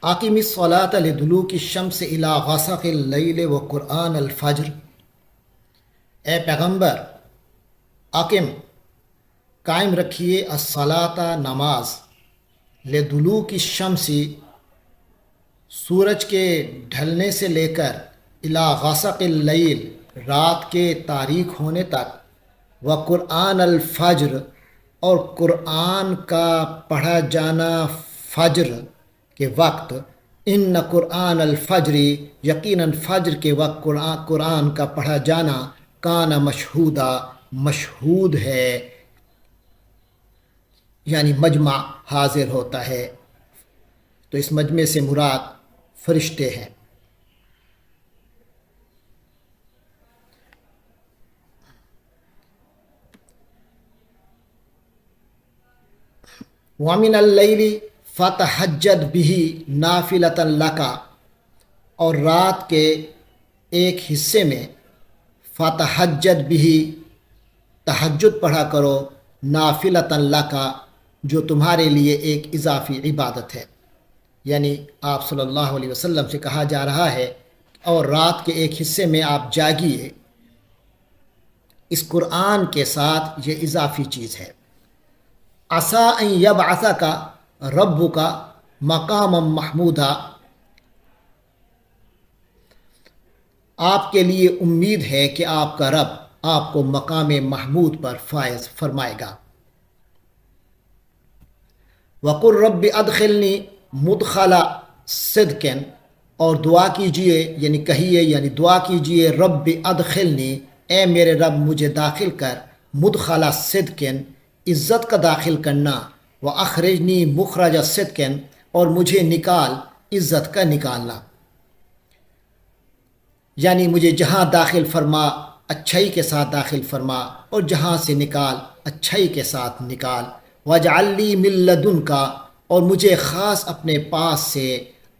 اقم الصلاۃ لدلوک الشمس الی غسق اللیل و قرآن الفجر۔ اے پیغمبر، اقم قائم رکھیے الصلاۃ نماز، لدلوک الشمس سورج کے ڈھلنے سے لے کر الی غسق اللیل رات کے تاریک ہونے تک، و قرآن الفجر اور قرآن کا پڑھا جانا فجر کے وقت، ان قرآن الفجر یقیناً فجر کے وقت قرآن کا پڑھا جانا کان مشہودا مشہود ہے، یعنی مجمع حاضر ہوتا ہے۔ تو اس مجمع سے مراد فرشتے ہیں۔ وَمِنَ اللَّيْلِ فَتَہجد بِهِ نَافِلَةً لَكَ، اور رات کے ایک حصے میں فَتَہجد بِهِ تہجد پڑھا کرو، نَافِلَةً لَكَ جو تمہارے لیے ایک اضافی عبادت ہے، یعنی آپ صلی اللہ علیہ وسلم سے کہا جا رہا ہے اور رات کے ایک حصے میں آپ جاگیے۔ اس قرآن کے ساتھ یہ اضافی چیز ہے۔ عسیٰ ان یبعثک ربک مقاما محمودا، آپ کے لیے امید ہے کہ آپ کا رب آپ کو مقام محمود پر فائز فرمائے گا۔ وقل رب ادخلنی مدخل صدق، اور دعا کیجئے یعنی کہیے یعنی دعا کیجئے رب ادخلنی، اے میرے رب مجھے داخل کر، مدخل صدق عزت کا داخل کرنا، واخرجنی مخرج صدق اور مجھے نکال عزت کا نکالنا، یعنی مجھے جہاں داخل فرما اچھائی کے ساتھ داخل فرما، اور جہاں سے نکال اچھائی کے ساتھ نکال۔ واجعل لی من لدنک، اور مجھے خاص اپنے پاس سے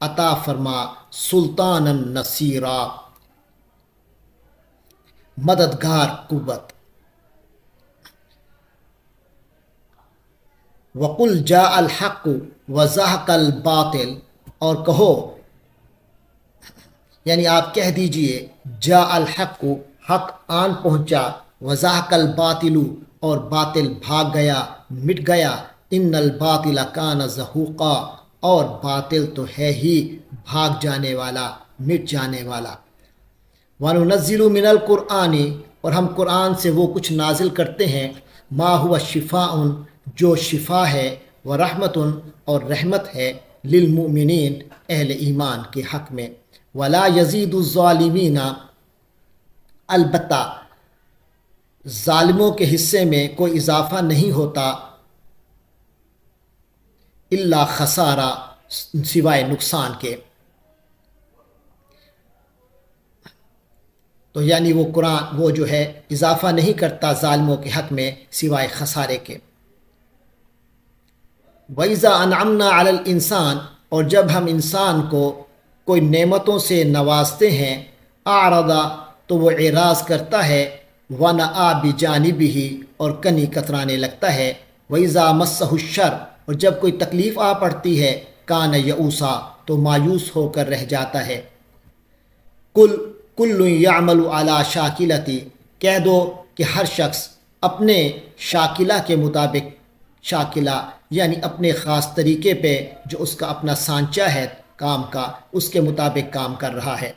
عطا فرما سلطانا نصیرا، مددگار قوت۔ وقل جاء الحق وزهق الباطل، اور کہو یعنی آپ کہہ دیجئے جاء الحق حق آن پہنچا، وزهق الباطل اور باطل بھاگ گیا مٹ گیا، ان الباطل کان زہوقا اور باطل تو ہے ہی بھاگ جانے والا مٹ جانے والا۔ وَنُنَزِّلُ مِنَ الْقُرْآنِ، اور ہم قرآن سے وہ کچھ نازل کرتے ہیں، ما ہوا شفاء جو شفا ہے، ورحمت اور رحمت ہے، للمؤمنین اہل ایمان کے حق میں، ولا یزید الظالمین البتہ ظالموں کے حصے میں کوئی اضافہ نہیں ہوتا، الا خسارہ سوائے نقصان کے۔ تو یعنی وہ قرآن وہ جو ہے اضافہ نہیں کرتا ظالموں کے حق میں سوائے خسارے کے۔ وَإِذَا أَنْعَمْنَا عَلَى الْإِنسَانِ، اور جب ہم انسان کو کوئی نعمتوں سے نوازتے ہیں، أَعْرَضَ تو وہ اعراض کرتا ہے، وَنَأَىٰ بِجَانِبِهِ اور کنی کترانے لگتا ہے، وَإِذَا مَسَّهُ الشَّرُّ اور جب کوئی تکلیف آ پڑتی ہے، کان یئوسا تو مایوس ہو کر رہ جاتا ہے۔ کل یعمل علی شاکلتی، کہہ دو کہ ہر شخص اپنے شاکلہ کے مطابق، شاکلہ یعنی اپنے خاص طریقے پہ جو اس کا اپنا سانچہ ہے کام کا، اس کے مطابق کام کر رہا ہے۔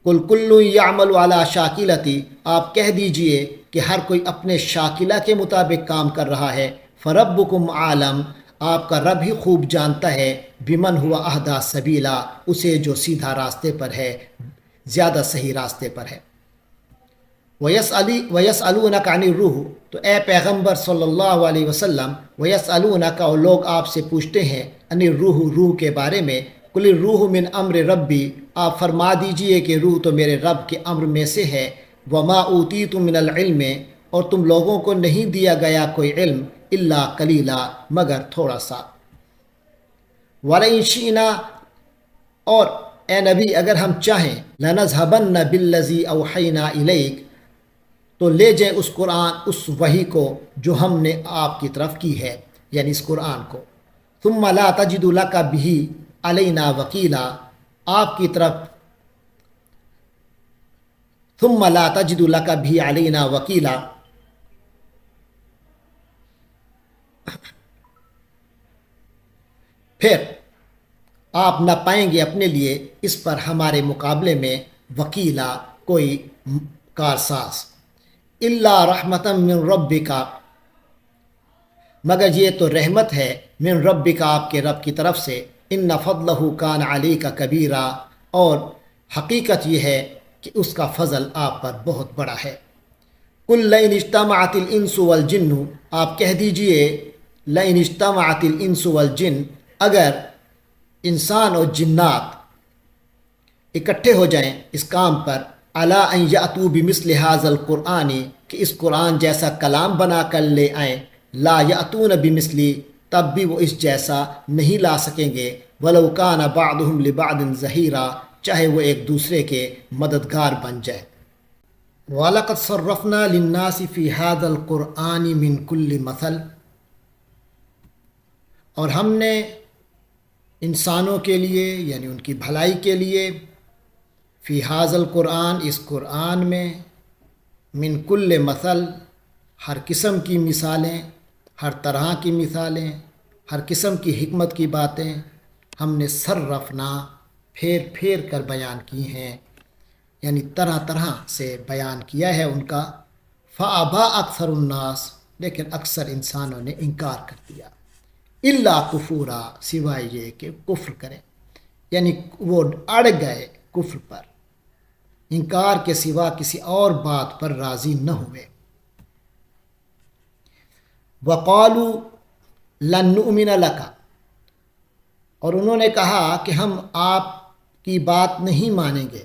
کل یعمل علی شاکلتی، آپ کہہ دیجئے کہ ہر کوئی اپنے شاکلہ کے مطابق کام کر رہا ہے۔ فربکم عالم، آپ کا رب ہی خوب جانتا ہے، بمن ہوا اہدی سبیلا، اسے جو سیدھا راستے پر ہے، زیادہ صحیح راستے پر ہے۔ وَيَسْأَلُونَكَ عَنِ الرُّوحِ، تو اے پیغمبر صلی اللہ علیہ وسلم، وَيَسْأَلُونَكَ اور لوگ آپ سے پوچھتے ہیں، عَنِ الرُّوحِ روح کے بارے میں، قُلِ الرُّوحُ مِنْ أَمْرِ رَبِّي، آپ فرما دیجئے کہ روح تو میرے رب کے امر میں سے ہے۔ وَمَا أُوتِيتُم مِنَ الْعِلْمِ اور تم لوگوں کو نہیں دیا گیا کوئی علم، إِلَّا قَلِيلًا مگر تھوڑا سا۔ وَلَئِن شِئْنَا اور اے نبی اگر ہم چاہیں، لَنَذْهَبَنَّ بِالَّذِي أَوْحَيْنَا إِلَيْكَ تو لے جائیں اس قرآن اس وحی کو جو ہم نے آپ کی طرف کی ہے، یعنی اس قرآن کو۔ ثُمَّ لَا تَجِدُ لَكَ بِهِ علینا وکیلا، آپ کی طرف ثم لا تجد لک بھی علینا وکیلا، پھر آپ نہ پائیں گے اپنے لیے اس پر ہمارے مقابلے میں وکیلا، کوئی کارساز، الا رحمتا من ربک، مگر یہ تو رحمت ہے من ربک، آپ کے رب کی طرف سے، ان فضلہ کان علیک کبیرا، اور حقیقت یہ ہے کہ اس کا فضل آپ پر بہت بڑا ہے۔ قل لئن اجتمعت الانس والجن، آپ کہہ دیجئے لئن اجتمعت الانس والجن، اگر انسان اور جنات اکٹھے ہو جائیں اس کام پر، علی ان یأتوا بمثل ھذا القرآن، کہ اس قرآن جیسا کلام بنا کر لے آئیں، لا یأتون بمثلی، تب بھی وہ اس جیسا نہیں لا سکیں گے، ولو کان بعضهم لبعض ظہیرا، چاہے وہ ایک دوسرے کے مددگار بن جائے۔ وَلَقَدْ صَرَّفْنَا لِلنَّاسِ فِي هَذَا الْقُرْآنِ مِنْ كُلِّ مَثَلٍ، اور ہم نے انسانوں کے لیے یعنی ان کی بھلائی کے لیے، فی ھذا القرآن، اس قرآن میں، من کل مثل، ہر قسم کی مثالیں، ہر طرح کی مثالیں، ہر قسم کی حکمت کی باتیں ہم نے صرفنا، پھیر پھیر کر بیان کی ہیں، یعنی طرح طرح سے بیان کیا ہے ان کا، فابا اکثر الناس، لیکن اکثر انسانوں نے انکار کر دیا، الا کفورا، سوائے یہ کہ کفر کریں، یعنی وہ اڑ گئے کفر پر، انکار کے سوا کسی اور بات پر راضی نہ ہوئے۔ وقالوا لن نؤمن لک، اور انہوں نے کہا کہ ہم آپ کی بات نہیں مانیں گے،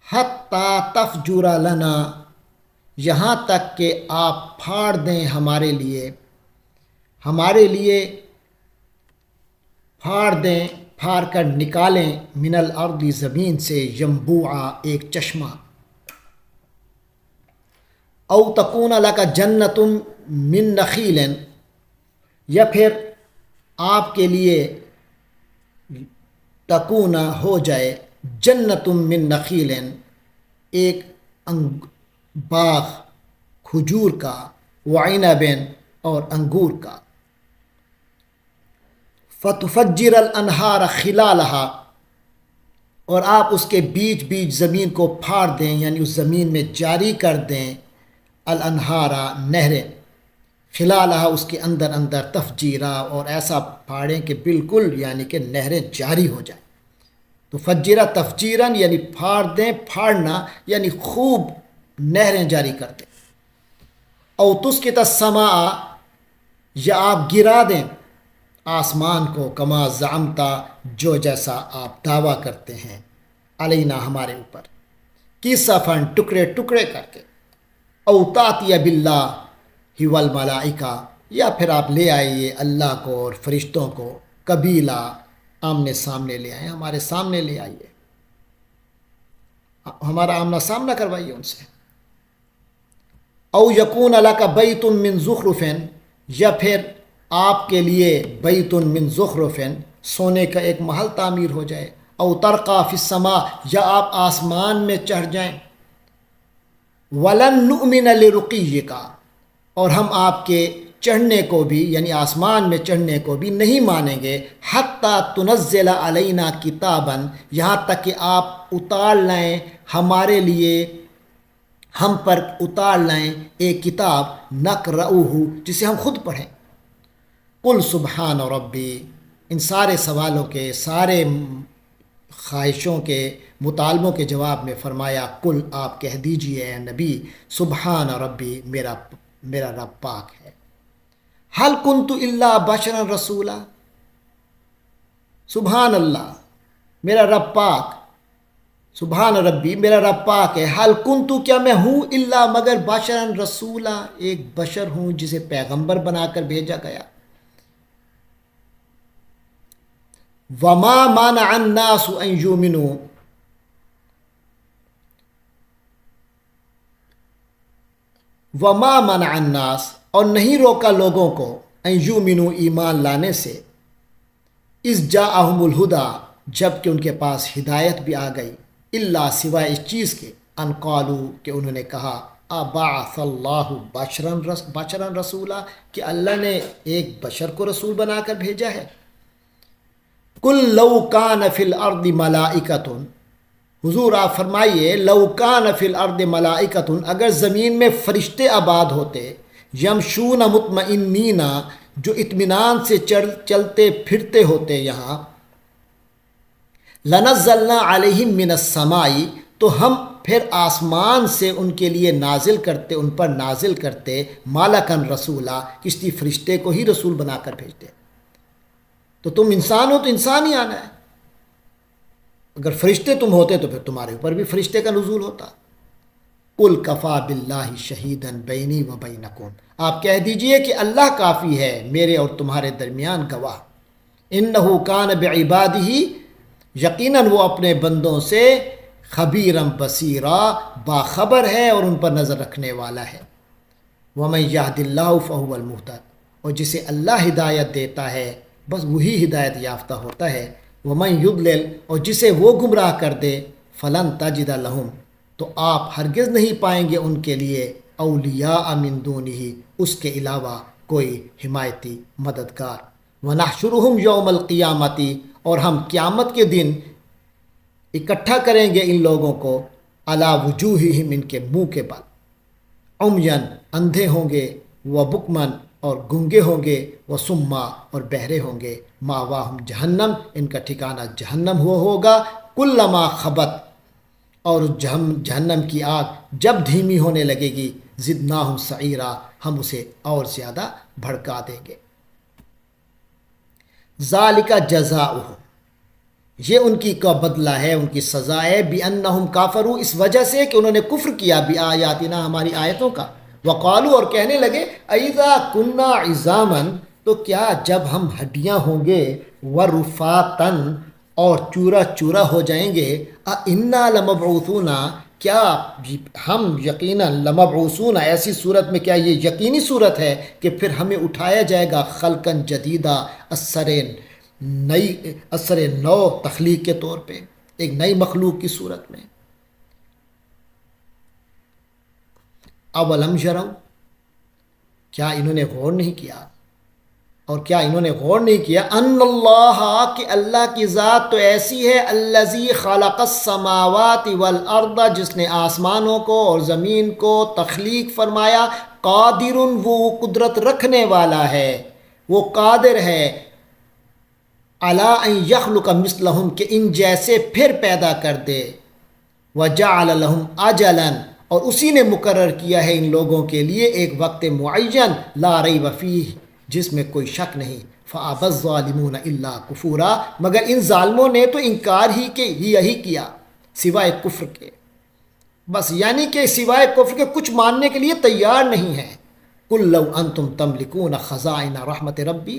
حتی تفجر لنا، یہاں تک کہ آپ پھاڑ دیں ہمارے لیے پھاڑ دیں، پھاڑ کر نکالیں، من الارض، زمین سے، ینبوعا، ایک چشمہ، او تکون لک جنت من نخیل، یا پھر آپ کے لیے تکون ہو جائے، جنت من نخیل، ایک باغ کھجور کا، وعنب، اور انگور کا، فتفجر الانہار خلالہا، اور آپ اس کے بیچ بیچ زمین کو پھاڑ دیں، یعنی اس زمین میں جاری کر دیں، الانہارا، نہریں، خلالہا، اس کے اندر اندر، تفجیرا، اور ایسا پھاڑیں کہ بالکل یعنی کہ نہریں جاری ہو جائیں۔ تو فجرا تفجیرن، یعنی پھاڑ دیں، پھاڑنا یعنی خوب نہریں جاری کر دیں۔ او تسقط السماء، یا آپ گرا دیں آسمان کو، کما زعمتا، جو جیسا آپ دعویٰ کرتے ہیں، علینا، ہمارے اوپر، کسفن، ٹکڑے ٹکڑے کر کے، او تاتی باللہ والملائکہ، یا پھر آپ لے آئیے اللہ کو اور فرشتوں کو، قبیلہ، آمنے سامنے لے آئیں، ہمارے سامنے لے آئیے، ہمارا آمنا سامنا کروائیے ان سے۔ او یکون لک بیت من زخرف، یا پھر آپ کے لیے بیت من زخرف، سونے کا ایک محل تعمیر ہو جائے، او ترقی فی السماء، یا آپ آسمان میں چڑھ جائیں، ولن نؤمن لرقیک، اور ہم آپ کے چڑھنے کو بھی یعنی آسمان میں چڑھنے کو بھی نہیں مانیں گے، حتی تنزل علینا کتابا، یہاں تک کہ آپ اتار لائیں ہمارے لیے، ہم پر اتار لائیں ایک کتاب، نقرؤہ، جسے ہم خود پڑھیں۔ قل سبحان ربی، ان سارے سوالوں کے، سارے خواہشوں کے، مطالبوں کے جواب میں فرمایا، قل، آپ کہہ دیجئے اے نبی، سبحان ربی، میرا رب پاک ہے، حل کنت الا بشرا رسولا، سبحان اللہ، میرا رب پاک، سبحان ربی، میرا رب پاک ہے، حل کنتو، کیا میں ہوں، الا، مگر، بشرا رسولا، ایک بشر ہوں جسے پیغمبر بنا کر بھیجا گیا۔ وما مانع الناس ان یؤمنوا، وما منع الناس، اور نہیں روکا لوگوں کو، ان یؤمنوا، ایمان لانے سے، اذ جاءہم الہدا، جب کہ ان کے پاس ہدایت بھی آ گئی، الا سوائے اس چیز کے ان قالو کہ انہوں نے کہا ابعث اللہ بشرا رسولا، کہ اللہ نے ایک بشر کو رسول بنا کر بھیجا ہے۔ قل لو کان فی الارض ملائکۃ، حضور آپ فرمائیے لو کان فی الارض ملائکۃ، اگر زمین میں فرشتے آباد ہوتے، یمشون مطمئنین، جو اطمینان سے چلتے پھرتے ہوتے یہاں، لنزلنا علیہم من السماء، تو ہم پھر آسمان سے ان کے لیے نازل کرتے، ان پر نازل کرتے مالکن رسولا، کسی فرشتے کو ہی رسول بنا کر بھیجتے۔ تو تم انسان ہو تو انسان ہی آنا ہے، اگر فرشتے تم ہوتے تو پھر تمہارے اوپر بھی فرشتے کا نزول ہوتا۔ قل کفا باللہ شہیدا بینی و بینکم، آپ کہہ دیجئے کہ اللہ کافی ہے میرے اور تمہارے درمیان گواہ۔ انہ کان بعبادہ، یقیناً وہ اپنے بندوں سے خبیرم بصیرا، باخبر ہے اور ان پر نظر رکھنے والا ہے۔ ومن یہد اللہ فہو المہتد، اور جسے اللہ ہدایت دیتا ہے بس وہی ہدایت یافتہ ہوتا ہے۔ ومن یضلل، اور جسے وہ گمراہ کر دے، فلن تجد لہم، تو آپ ہرگز نہیں پائیں گے ان کے لیے اولیاء من دونہ، اس کے علاوہ کوئی حمایتی مددگار۔ ونحشرہم یوم القیامت، اور ہم قیامت کے دن اکٹھا کریں گے ان لوگوں کو، علی وجوہہم، ان کے منہ کے بل، عمین، اندھے ہوں گے، و بکمن، اور گنگے ہوں گے، و سما، اور بہرے ہوں گے، ماواہم جہنم، ان کا ٹھکانہ جہنم ہوگا، کلما خبت، اور جہنم کی آگ جب دھیمی ہونے لگے گی، زدناہم سعیرا، ہم اسے اور زیادہ بھڑکا دیں گے۔ ذالک جزاؤہم، یہ ان کی کا بدلہ ہے، ان کی سزا ہے، بِأَنَّهُمْ كَافَرُوا، اس وجہ سے کہ انہوں نے کفر کیا بِآیاتنا، ہماری آیتوں کا، وقالوا، اور کہنے لگے اَإِذَا كُنَّا عِظَامًا، تو کیا جب ہم ہڈیاں ہوں گے، وَرُفَاتًا، اور چورا چورا ہو جائیں گے، أَإِنَّا لَمَبْعُوثُونَ، کیا ہم یقیناً لمبعوثون، ایسی صورت میں کیا یہ یقینی صورت ہے کہ پھر ہمیں اٹھایا جائے گا، خلقاً جدیدہ، اثر نو تخلیق کے طور پہ، ایک نئی مخلوق کی صورت میں۔ اولم یروا، کیا انہوں نے غور نہیں کیا، اور کیا انہوں نے غور نہیں کیا، ان اللہ، کہ اللہ کی ذات تو ایسی ہے، الذی خلق السماوات والارض، جس نے آسمانوں کو اور زمین کو تخلیق فرمایا، قادر، وہ قدرت رکھنے والا ہے، وہ قادر ہے، علی ان یخلق مثلہم، کہ ان جیسے پھر پیدا کر دے، وجعل لہم اجلا، اور اسی نے مقرر کیا ہے ان لوگوں کے لیے ایک وقت معین، لا ریب فیہ، جس میں کوئی شک نہیں، فابى الظالمون الا کفورا، مگر ان ظالموں نے تو انکار یہی کیا سوائے کفر کے، بس یعنی کہ سوائے کفر کے کچھ ماننے کے لیے تیار نہیں ہیں۔ قل لو انتم تملکون خزائن رحمت ربی،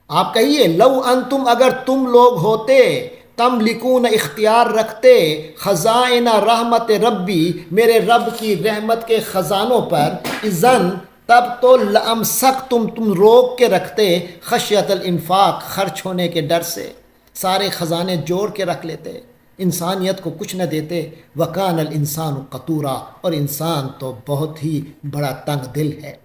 آپ کہیے لو انتم، اگر تم لوگ ہوتے، تملکون، اختیار رکھتے، خزائن رحمت ربی، میرے رب کی رحمت کے خزانوں پر، اذن، تب تو لامسکتم، تم روک کے رکھتے، خشیت الانفاق، خرچ ہونے کے ڈر سے، سارے خزانے جوڑ کے رکھ لیتے، انسانیت کو کچھ نہ دیتے، وکان الانسان قتورا، اور انسان تو بہت ہی بڑا تنگ دل ہے۔